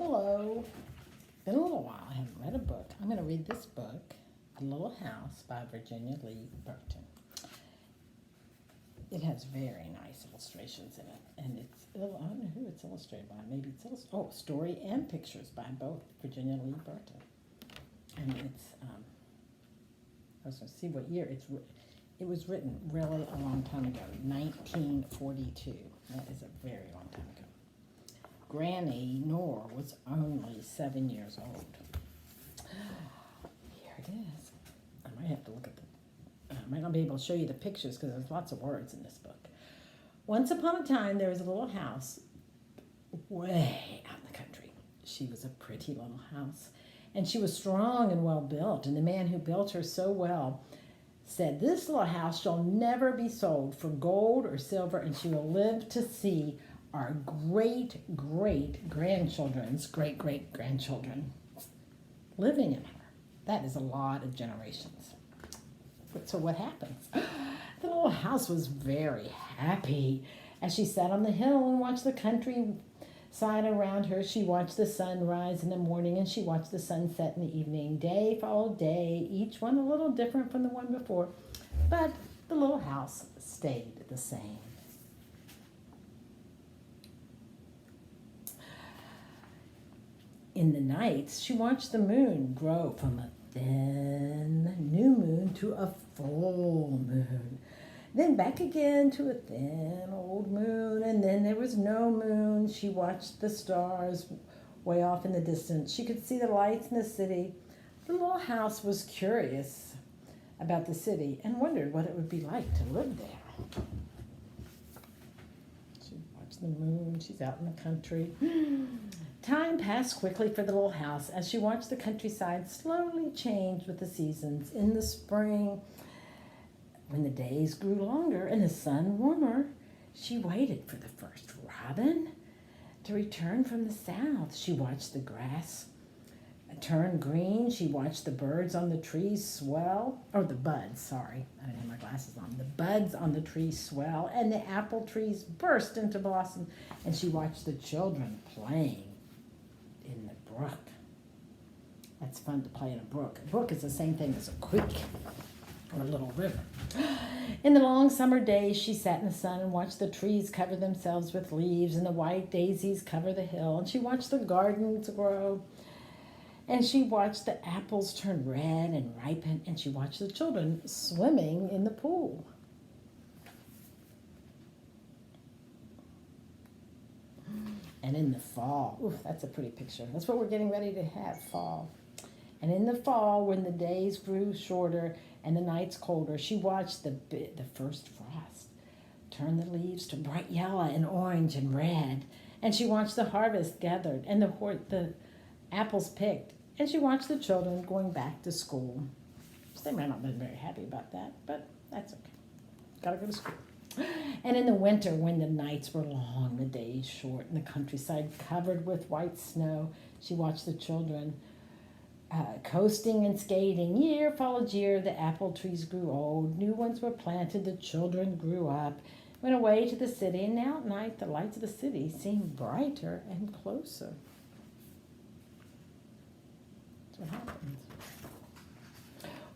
Hello. Been a little while. I haven't read a book. I'm going to read this book, A Little House by Virginia Lee Burton. It has very nice illustrations in it, and I don't know who it's illustrated by. Maybe it's story and pictures by both Virginia Lee Burton. And it's I was going to see what year it was written really a long time ago, 1942. That is a very long time ago. Granny Nor was only 7 years old. Here it is. I might have to look at I might not be able to show you the pictures because there's lots of words in this book. Once upon a time, there was a little house way out in the country. She was a pretty little house, and she was strong and well built, and the man who built her so well said, "This little house shall never be sold for gold or silver, and she will live to see our great-great-grandchildren's great-great-grandchildren living in her." That is a lot of generations. So what happens? The little house was very happy. As she sat on the hill and watched the countryside around her, she watched the sun rise in the morning and she watched the sun set in the evening. Day followed day, each one a little different from the one before, but the little house stayed the same. In the nights, she watched the moon grow from a thin new moon to a full moon. Then back again to a thin old moon, and then there was no moon. She watched the stars way off in the distance. She could see the lights in the city. The little house was curious about the city and wondered what it would be like to live there. She watched the moon. She's out in the country. Time passed quickly for the little house as she watched the countryside slowly change with the seasons. In the spring, when the days grew longer and the sun warmer, she waited for the first robin to return from the south. She watched the grass turn green. She watched the birds on the trees swell. Oh, the buds, sorry. I didn't have my glasses on. The buds on the trees swell and the apple trees burst into blossom. And she watched the children playing in the brook. That's fun to play in a brook. A brook is the same thing as a creek or a little river. In the long summer days, she sat in the sun and watched the trees cover themselves with leaves and the white daisies cover the hill. And she watched the gardens grow. And she watched the apples turn red and ripen. And she watched the children swimming in the pool. And in the fall, ooh, that's a pretty picture. That's what we're getting ready to have, fall. And in the fall, when the days grew shorter and the nights colder, she watched the first frost turn the leaves to bright yellow and orange and red. And she watched the harvest gathered and the apples picked. And she watched the children going back to school. So they might not have been very happy about that, but that's okay. Gotta go to school. And in the winter, when the nights were long, the days short, and the countryside covered with white snow, she watched the children coasting and skating. Year followed year, the apple trees grew old. New ones were planted. The children grew up, went away to the city, and now at night, the lights of the city seemed brighter and closer. That's what happens.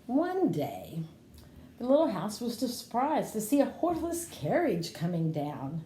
One day, the little house was surprised to see a horseless carriage coming down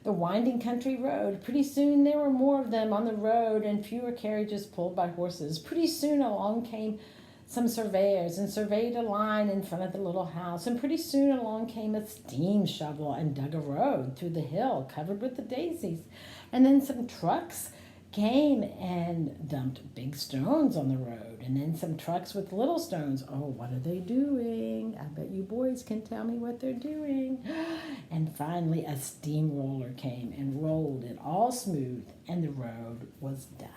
the winding country road. Pretty soon there were more of them on the road and fewer carriages pulled by horses. Pretty soon along came some surveyors and surveyed a line in front of the little house. And pretty soon along came a steam shovel and dug a road through the hill covered with the daisies. And then some trucks came and dumped big stones on the road, and then some trucks with little stones. Oh, what are they doing? I bet you boys can tell me what they're doing. And finally a steamroller came and rolled it all smooth, and the road was done.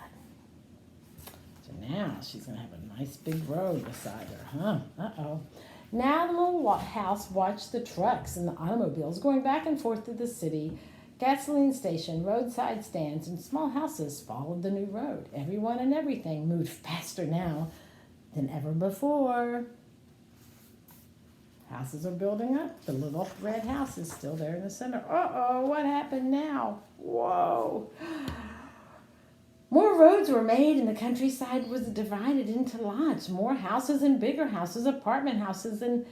So now she's going to have a nice big road beside her, huh? Uh-oh. Now the little house watched the trucks and the automobiles going back and forth through the city. Gasoline station, roadside stands, and small houses followed the new road. Everyone and everything moved faster now than ever before. Houses are building up. The little red house is still there in the center. Uh-oh, what happened now? Whoa. More roads were made and the countryside was divided into lots. More houses and bigger houses, apartment houses and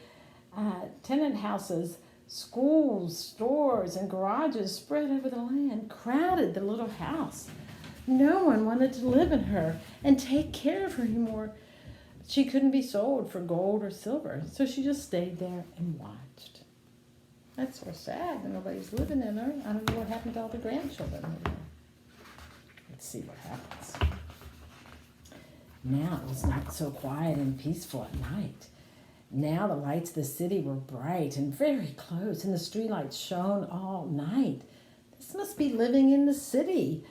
tenant houses, schools, stores, and garages spread over the land, crowded the little house. No one wanted to live in her and take care of her anymore. She couldn't be sold for gold or silver, so she just stayed there and watched. That's so sad that nobody's living in her. I don't know what happened to all the grandchildren over there. Let's see what happens. Now it was not so quiet and peaceful at night. Now the lights of the city were bright and very close, and the streetlights shone all night. This must be living in the city,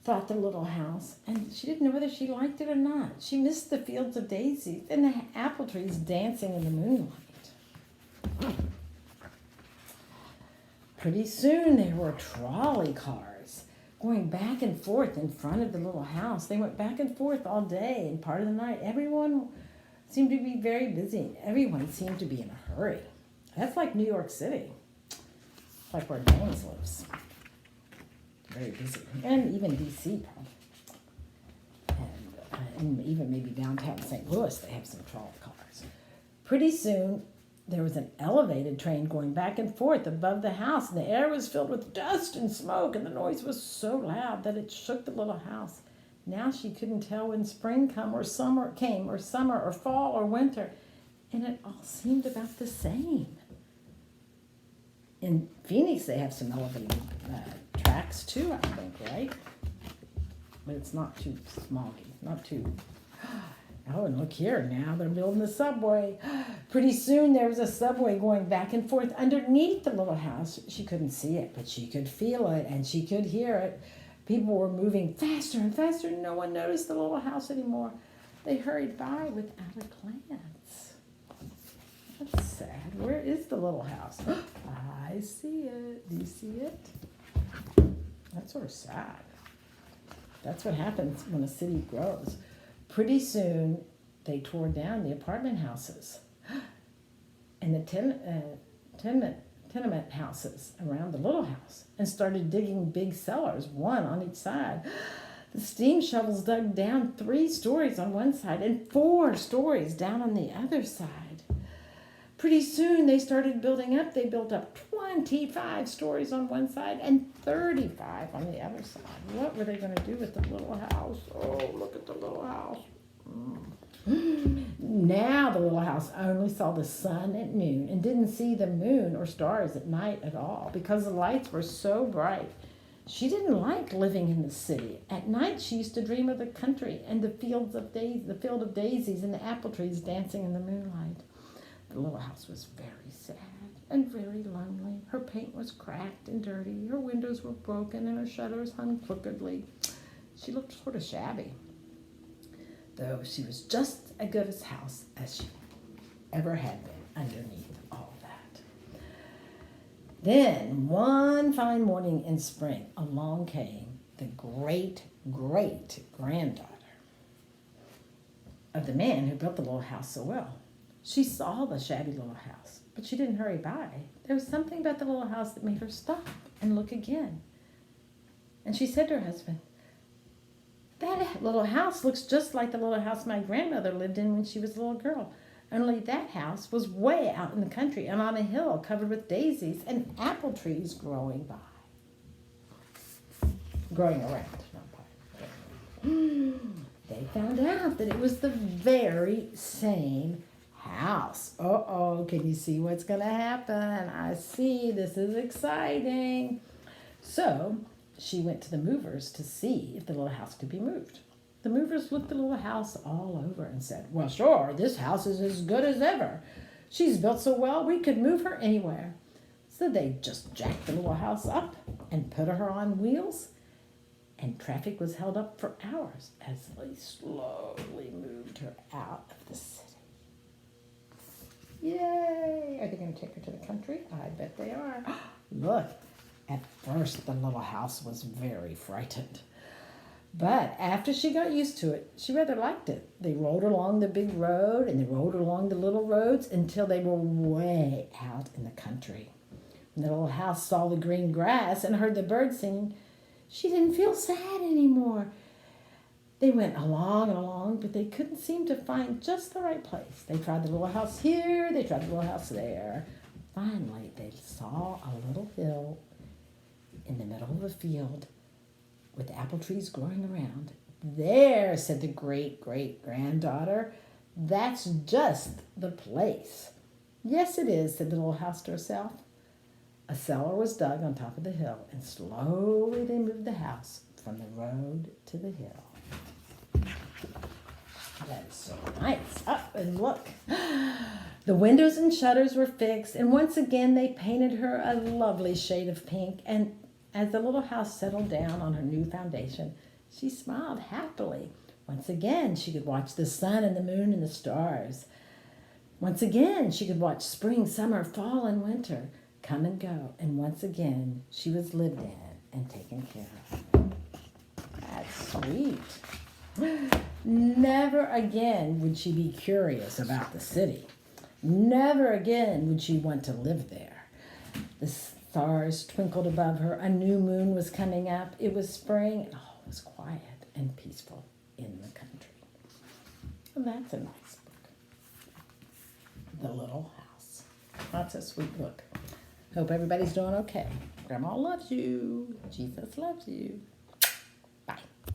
thought the little house, and she didn't know whether she liked it or not. She missed the fields of daisies and the apple trees dancing in the moonlight. Pretty soon there were trolley cars going back and forth in front of the little house. They went back and forth all day and part of the night. Everyone seemed to be very busy. Everyone seemed to be in a hurry. That's like New York City. It's like where James lives. Very busy. And even D.C. probably. And even maybe downtown St. Louis, they have some trolley cars. Pretty soon, there was an elevated train going back and forth above the house, and the air was filled with dust and smoke, and the noise was so loud that it shook the little house. Now she couldn't tell when spring came, or summer or fall or winter, and it all seemed about the same. In Phoenix, they have some elevated tracks too, I think, right? But it's not too smoggy, not too... Oh, and look here, now they're building the subway. Pretty soon there was a subway going back and forth underneath the little house. She couldn't see it, but she could feel it and she could hear it. People were moving faster and faster. No one noticed the little house anymore. They hurried by without a glance. That's sad. Where is the little house? I see it. Do you see it? That's sort of sad. That's what happens when a city grows. Pretty soon, they tore down the apartment houses and the tenement houses around the little house and started digging big cellars, one on each side. The steam shovels dug down 3 stories on one side and 4 stories down on the other side. Pretty soon, they started building up. They built up 25 stories on one side and 35 on the other side. What were they going to do with the little house? Oh, look at the little house. Now the little house only saw the sun at noon and didn't see the moon or stars at night at all because the lights were so bright. She didn't like living in the city. At night she used to dream of the country and the field of daisies and the apple trees dancing in the moonlight. The little house was very sad and very lonely. Her paint was cracked and dirty. Her windows were broken and her shutters hung crookedly. She looked sort of shabby, though she was just as good a house as she ever had been underneath all that. Then, one fine morning in spring, along came the great-great-granddaughter of the man who built the little house so well. She saw the shabby little house, but she didn't hurry by. There was something about the little house that made her stop and look again. And she said to her husband, "That little house looks just like the little house my grandmother lived in when she was a little girl. Only that house was way out in the country and on a hill covered with daisies and apple trees growing around, not by. They found out that it was the very same house. Uh-oh, can you see what's going to happen? I see, this is exciting. So she went to the movers to see if the little house could be moved. The movers looked the little house all over and said, "Well, sure, this house is as good as ever. She's built so well, we could move her anywhere." So they just jacked the little house up and put her on wheels, and traffic was held up for hours as they slowly moved her out of the city. Yay! Are they going to take her to the country? I bet they are. Look, at first the little house was very frightened. But after she got used to it, she rather liked it. They rode along the big road and they rode along the little roads until they were way out in the country. When the little house saw the green grass and heard the birds singing, she didn't feel sad anymore. They went along and along, but they couldn't seem to find just the right place. They tried the little house here, they tried the little house there. Finally, they saw a little hill in the middle of a field with apple trees growing around. There, said the great-great-granddaughter, that's just the place. Yes, it is, said the little house to herself. A cellar was dug on top of the hill, and slowly they moved the house from the road to the hill. That is so nice. Up and look. The windows and shutters were fixed, and once again they painted her a lovely shade of pink. And as the little house settled down on her new foundation, she smiled happily. Once again, she could watch the sun and the moon and the stars. Once again, she could watch spring, summer, fall, and winter come and go. And once again, she was lived in and taken care of. That's sweet. Never again would she be curious about the city. Never again would she want to live there. The stars twinkled above her. A new moon was coming up. It was spring, and all was quiet and peaceful in the country. And that's a nice book. The Little House. That's a sweet book. Hope everybody's doing okay. Grandma loves you. Jesus loves you.